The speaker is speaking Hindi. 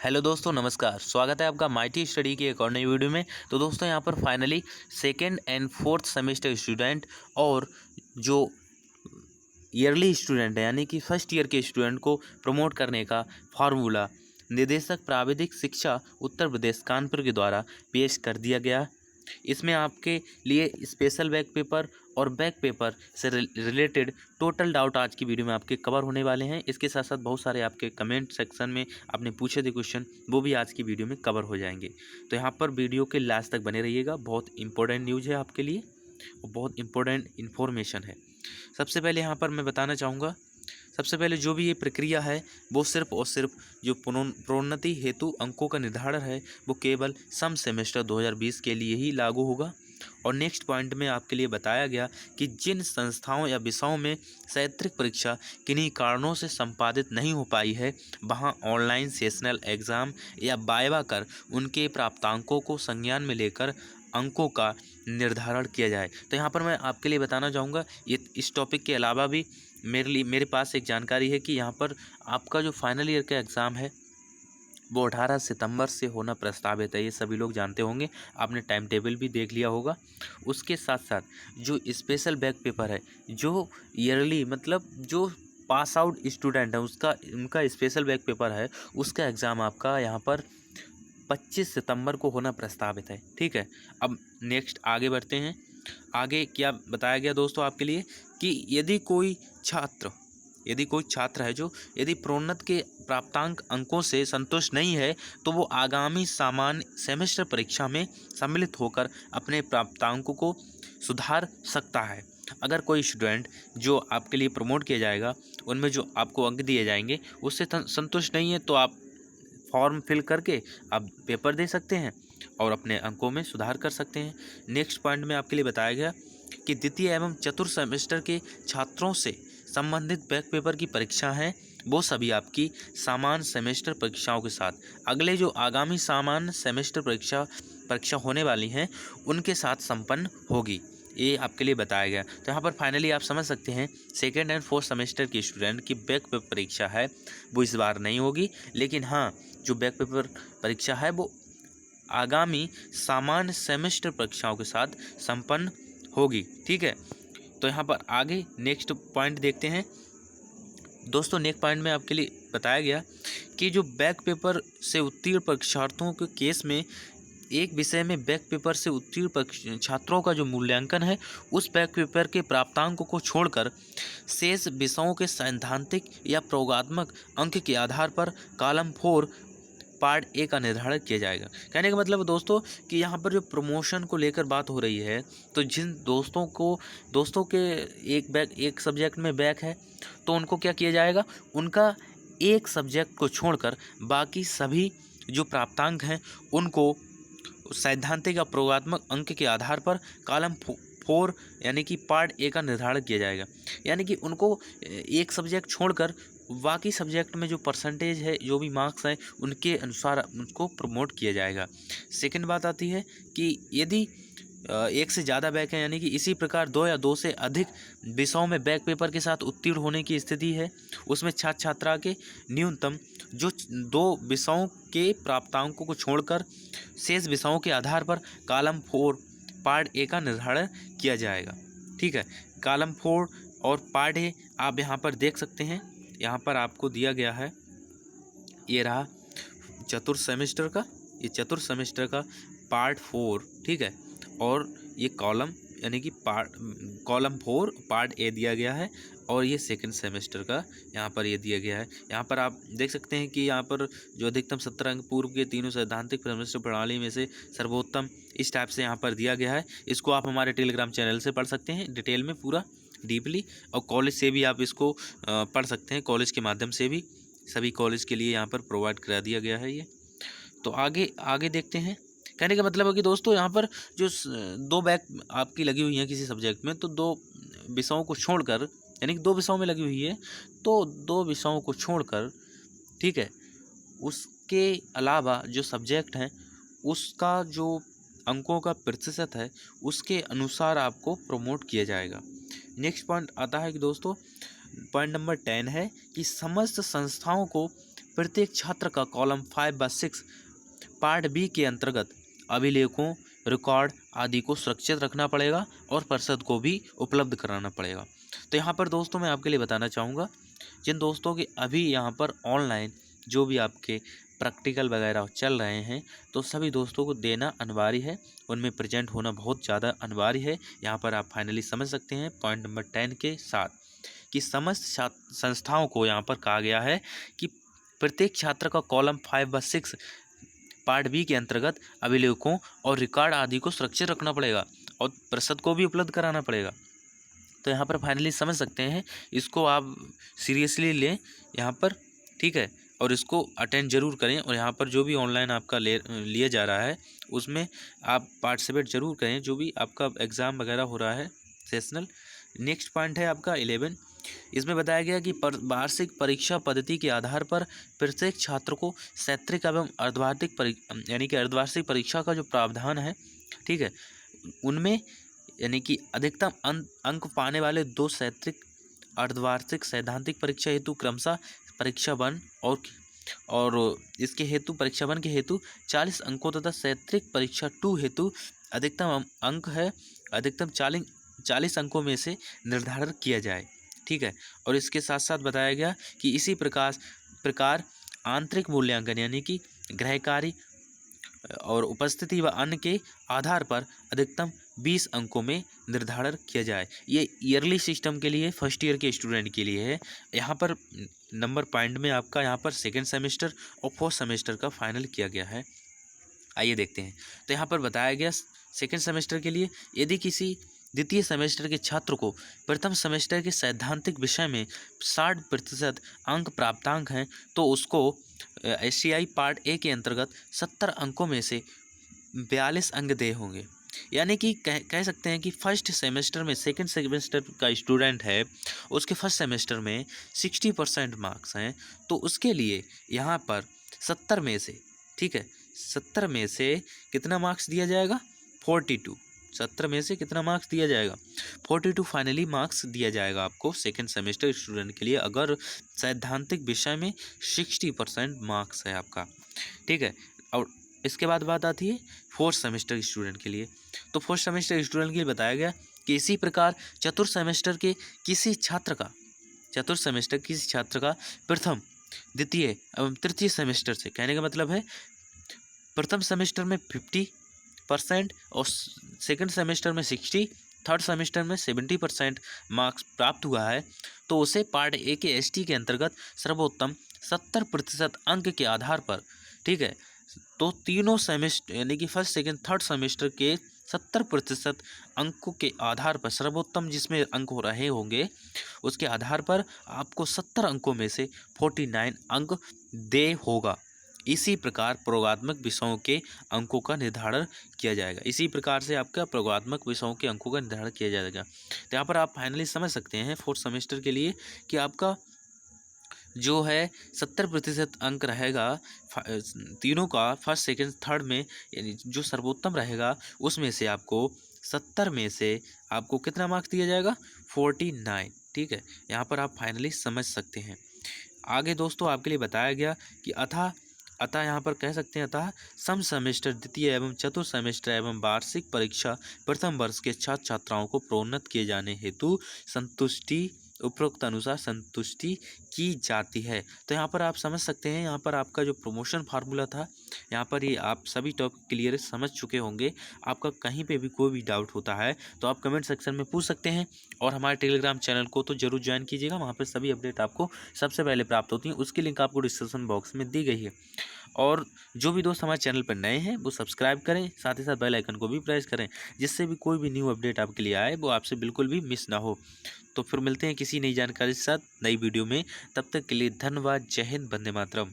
हेलो दोस्तों, नमस्कार। स्वागत है आपका माइटी स्टडी की एक और नई वीडियो में। तो दोस्तों यहाँ पर finally second and fourth semester student और जो ईयरली स्टूडेंट है यानी कि फर्स्ट ईयर के स्टूडेंट को प्रमोट करने का फार्मूला निदेशक प्राविधिक शिक्षा उत्तर प्रदेश कानपुर के द्वारा पेश कर दिया गया। इसमें आपके लिए स्पेशल बैक पेपर और बैक पेपर से रिलेटेड टोटल डाउट आज की वीडियो में आपके कवर होने वाले हैं। इसके साथ साथ बहुत सारे आपके कमेंट सेक्शन में आपने पूछे थे क्वेश्चन, वो भी आज की वीडियो में कवर हो जाएंगे। तो यहाँ पर वीडियो के लास्ट तक बने रहिएगा। बहुत इंपॉर्टेंट न्यूज़ है आपके लिए और बहुत इंपॉर्टेंट इन्फॉर्मेशन है। सबसे पहले यहाँ पर मैं बताना चाहूँगा, सबसे पहले जो भी ये प्रक्रिया है वो सिर्फ और सिर्फ जो प्रोन्नति हेतु अंकों का निर्धारण है वो केवल सम सेमेस्टर 2020 के लिए ही लागू होगा। और नेक्स्ट पॉइंट में आपके लिए बताया गया कि जिन संस्थाओं या विषयों में सैद्धांतिक परीक्षा किन्हीं कारणों से संपादित नहीं हो पाई है वहां ऑनलाइन सेशनल एग्ज़ाम या वाइवा कर उनके प्राप्तांकों को संज्ञान में लेकर अंकों का निर्धारण किया जाए। तो यहाँ पर मैं आपके लिए बताना चाहूँगा, ये इस टॉपिक के अलावा भी मेरे पास एक जानकारी है कि यहाँ पर आपका जो फाइनल ईयर का एग्ज़ाम है वो 18 सितंबर से होना प्रस्तावित है। ये सभी लोग जानते होंगे, आपने टाइम टेबल भी देख लिया होगा। उसके साथ साथ जो स्पेशल बैक पेपर है, जो ईयरली मतलब जो पास आउट स्टूडेंट है उनका स्पेशल बैक पेपर है, उसका एग्ज़ाम आपका यहाँ पर 25 सितंबर को होना प्रस्तावित है। ठीक है, अब नेक्स्ट आगे बढ़ते हैं। आगे क्या बताया गया दोस्तों आपके लिए कि यदि कोई छात्र है जो यदि प्रोन्नत के प्राप्तांक अंकों से संतुष्ट नहीं है तो वो आगामी सामान्य सेमेस्टर परीक्षा में सम्मिलित होकर अपने प्राप्तांकों को सुधार सकता है। अगर कोई स्टूडेंट जो आपके लिए प्रमोट किया जाएगा उनमें जो आपको अंक दिए जाएंगे उससे संतुष्ट नहीं है तो आप फॉर्म फिल करके आप पेपर दे सकते हैं और अपने अंकों में सुधार कर सकते हैं। नेक्स्ट पॉइंट में आपके लिए बताया गया कि द्वितीय एवं चतुर्थ सेमेस्टर के छात्रों से संबंधित बैक पेपर की परीक्षा है वो सभी आपकी सामान्य सेमेस्टर परीक्षाओं के साथ अगले जो आगामी सामान्य सेमेस्टर परीक्षा होने वाली हैं उनके साथ संपन्न होगी, ये आपके लिए बताया गया। तो यहाँ पर फाइनली आप समझ सकते हैं सेकेंड एंड फोर्थ सेमेस्टर के स्टूडेंट की बैक पेपर परीक्षा है वो इस बार नहीं होगी, लेकिन हाँ जो बैक पेपर परीक्षा है वो आगामी सामान्य सेमेस्टर परीक्षाओं के साथ संपन्न होगी। ठीक है, तो यहाँ पर आगे नेक्स्ट पॉइंट देखते हैं दोस्तों। नेक्स्ट पॉइंट में आपके लिए बताया गया कि जो बैक पेपर से उत्तीर्ण परीक्षार्थियों के केस में एक विषय में बैक पेपर से उत्तीर्ण छात्रों का जो मूल्यांकन है उस बैक पेपर के प्राप्तांकों को छोड़कर शेष विषयों के सैद्धांतिक या प्रयोगात्मक अंक के आधार पर कॉलम 4 पार्ट ए का निर्धारण किया जाएगा। कहने का मतलब दोस्तों कि यहाँ पर जो प्रमोशन को लेकर बात हो रही है तो जिन दोस्तों के एक सब्जेक्ट में बैक है तो उनको क्या किया जाएगा, उनका एक सब्जेक्ट को छोड़कर बाकी सभी जो प्राप्तांक हैं उनको सैद्धांतिक या प्रयोगात्मक अंक के आधार पर कॉलम 4 यानी कि पार्ट ए का निर्धारण किया जाएगा। यानी कि उनको एक सब्जेक्ट छोड़कर बाकी सब्जेक्ट में जो परसेंटेज है, जो भी मार्क्स हैं उनके अनुसार उनको प्रमोट किया जाएगा। सेकंड बात आती है कि यदि एक से ज़्यादा बैक है यानी कि इसी प्रकार 2 या 2 से अधिक विषयों में बैक पेपर के साथ उत्तीर्ण होने की स्थिति है उसमें छात्र छात्रा के न्यूनतम जो 2 विषयों के प्राप्तांकों को छोड़कर शेष विषयों के आधार पर कॉलम 4 पार्ट ए का निर्धारण किया जाएगा। ठीक है, कॉलम 4 और पार्ट ए आप यहाँ पर देख सकते हैं। यहाँ पर आपको दिया गया है, ये रहा चतुर्थ सेमेस्टर का पार्ट 4। ठीक है, और ये कॉलम यानी कि कॉलम 4 पार्ट ए दिया गया है और ये सेकंड सेमेस्टर का यहाँ पर ये दिया गया है। यहाँ पर आप देख सकते हैं कि यहाँ पर जो अधिकतम 17 अंक पूर्व के तीनों सैद्धांतिक सेमेस्टर प्रणाली में से सर्वोत्तम इस टाइप से यहाँ पर दिया गया है। इसको आप हमारे टेलीग्राम चैनल से पढ़ सकते हैं डिटेल में पूरा डीपली, और कॉलेज से भी आप इसको पढ़ सकते हैं। कॉलेज के माध्यम से भी सभी कॉलेज के लिए यहाँ पर प्रोवाइड करा दिया गया है ये। तो आगे देखते हैं। कहने का मतलब है कि दोस्तों यहाँ पर जो 2 बैक आपकी लगी हुई हैं किसी सब्जेक्ट में तो 2 विषयों को छोड़कर यानी कि 2 विषयों में लगी हुई है तो 2 विषयों को छोड़कर, ठीक है, उसके अलावा जो सब्जेक्ट हैं उसका जो अंकों का प्रतिशत है उसके अनुसार आपको प्रमोट किया जाएगा। नेक्स्ट पॉइंट आता है कि दोस्तों पॉइंट नंबर 10 है कि समस्त संस्थाओं को प्रत्येक छात्र का कॉलम 5/6 पार्ट बी के अंतर्गत अभिलेखों, रिकॉर्ड आदि को सुरक्षित रखना पड़ेगा और परिषद को भी उपलब्ध कराना पड़ेगा। तो यहाँ पर दोस्तों मैं आपके लिए बताना चाहूँगा, जिन दोस्तों के अभी यहाँ पर ऑनलाइन जो भी आपके प्रैक्टिकल वगैरह चल रहे हैं, तो सभी दोस्तों को देना अनिवार्य है, उनमें प्रेजेंट होना बहुत ज़्यादा अनिवार्य है। यहाँ पर आप फाइनली समझ सकते हैं पॉइंट नंबर 10 के साथ कि समस्त संस्थाओं को यहाँ पर कहा गया है कि प्रत्येक छात्र का कॉलम 5/6 पार्ट बी के अंतर्गत अभिलेखों और रिकॉर्ड आदि को सुरक्षित रखना पड़ेगा और परिषद को भी उपलब्ध कराना पड़ेगा। तो यहाँ पर फाइनली समझ सकते हैं, इसको आप सीरियसली लें यहाँ पर, ठीक है, और इसको अटेंड जरूर करें। और यहाँ पर जो भी ऑनलाइन आपका लिया जा रहा है उसमें आप पार्टिसिपेट जरूर करें, जो भी आपका एग्ज़ाम वगैरह हो रहा है सेशनल। नेक्स्ट पॉइंट है आपका 11। इसमें बताया गया कि वार्षिक परीक्षा पद्धति के आधार पर प्रत्येक छात्र को सैद्धांतिक एवं अर्धवार्षिक यानी कि अर्धवार्षिक परीक्षा का जो प्रावधान है, ठीक है, उनमें यानी कि अधिकतम अंक पाने वाले 2 सैद्धांतिक अर्धवार्षिक सैद्धांतिक परीक्षा हेतु क्रमशः परीक्षा 1 और इसके हेतु परीक्षा 1 के हेतु 40 अंकों तथा सैद्धांतिक परीक्षा 2 हेतु अधिकतम अंक है अधिकतम 40 अंकों में से निर्धारण किया जाए, ठीक है। और इसके साथ साथ बताया गया कि इसी प्रकार आंतरिक मूल्यांकन यानी कि गृहकार्य और उपस्थिति व अन्य के आधार पर अधिकतम 20 अंकों में निर्धारण किया जाए। ये ईयरली सिस्टम के लिए फर्स्ट ईयर के स्टूडेंट के लिए है। यहाँ पर नंबर पॉइंट में आपका यहाँ पर सेकेंड सेमेस्टर और फोर्थ सेमेस्टर का फाइनल किया गया है। आइए देखते हैं। तो यहाँ पर बताया गया सेकेंड सेमेस्टर के लिए, यदि किसी द्वितीय सेमेस्टर के छात्र को प्रथम सेमेस्टर के सैद्धांतिक विषय में 60% अंक प्राप्तांक हैं तो उसको एससीआई पार्ट ए के अंतर्गत 70 अंकों में से 42 अंक दे होंगे। यानी कि कह सकते हैं कि फर्स्ट सेमेस्टर में सेकंड सेमेस्टर का स्टूडेंट है, उसके फर्स्ट सेमेस्टर में 60% मार्क्स हैं, तो उसके लिए यहाँ पर 70 में से, ठीक है, 70 में से कितना मार्क्स दिया जाएगा? 42। 70 में से कितना मार्क्स दिया जाएगा? 42 फाइनली मार्क्स दिया जाएगा आपको सेकंड सेमेस्टर स्टूडेंट के लिए, अगर सैद्धांतिक विषय में 60% मार्क्स है आपका, ठीक है। और इसके बाद बात आती है फोर्थ सेमेस्टर स्टूडेंट के लिए। तो फोर्थ सेमेस्टर स्टूडेंट के लिए बताया गया कि इसी प्रकार चतुर्थ सेमेस्टर के किसी छात्र का प्रथम, द्वितीय एवं तृतीय सेमेस्टर से, कहने का मतलब है प्रथम सेमेस्टर में 50% और सेकंड सेमेस्टर में 60, थर्ड सेमेस्टर में 70% मार्क्स प्राप्त हुआ है, तो उसे पार्ट ए के एसटी के अंतर्गत सर्वोत्तम 70% अंक के आधार पर, ठीक है, तो तीनों सेमेस्टर यानी कि फर्स्ट सेकंड थर्ड सेमेस्टर के 70% अंकों के आधार पर, सर्वोत्तम जिसमें अंक हो रहे होंगे उसके आधार पर आपको 70 अंकों में से 49 अंक दे होगा। इसी प्रकार प्रयोगात्मक विषयों के अंकों का निर्धारण किया जाएगा। इसी प्रकार से आपका प्रयोगात्मक विषयों के अंकों का निर्धारण किया जाएगा। तो यहाँ पर आप फाइनली समझ सकते हैं फोर्थ सेमेस्टर के लिए कि आपका जो है 70% अंक रहेगा तीनों का, फर्स्ट सेकंड थर्ड में, यानी जो सर्वोत्तम रहेगा उसमें से आपको 70 में से आपको कितना मार्क्स दिया जाएगा? 49, ठीक है। यहाँ पर आप फाइनली समझ सकते हैं। आगे दोस्तों आपके लिए बताया गया कि अतः यहाँ पर कह सकते हैं अतः सम सेमेस्टर द्वितीय एवं चतुर्थ सेमेस्टर एवं वार्षिक परीक्षा प्रथम वर्ष के छात्र छात्राओं को प्रोन्नत किए जाने हेतु उपरोक्त अनुसार संतुष्टि की जाती है। तो यहाँ पर आप समझ सकते हैं, यहाँ पर आपका जो प्रमोशन फार्मूला था, यहाँ पर ये आप सभी टॉपिक क्लियर समझ चुके होंगे। आपका कहीं पे भी कोई भी डाउट होता है तो आप कमेंट सेक्शन में पूछ सकते हैं, और हमारे टेलीग्राम चैनल को तो जरूर ज्वाइन कीजिएगा, वहाँ पर सभी अपडेट आपको सबसे पहले प्राप्त होती हैं। उसकी लिंक आपको डिस्क्रिप्शन बॉक्स में दी गई है। और जो भी दोस्त हमारे चैनल पर नए हैं वो सब्सक्राइब करें, साथ ही साथ बेल आइकन को भी प्रेस करें, जिससे भी कोई भी न्यू अपडेट आपके लिए आए वो आपसे बिल्कुल भी मिस ना हो। तो फिर मिलते हैं किसी नई जानकारी के साथ नई वीडियो में। तब तक के लिए धन्यवाद। जय हिंद, वंदे मातरम।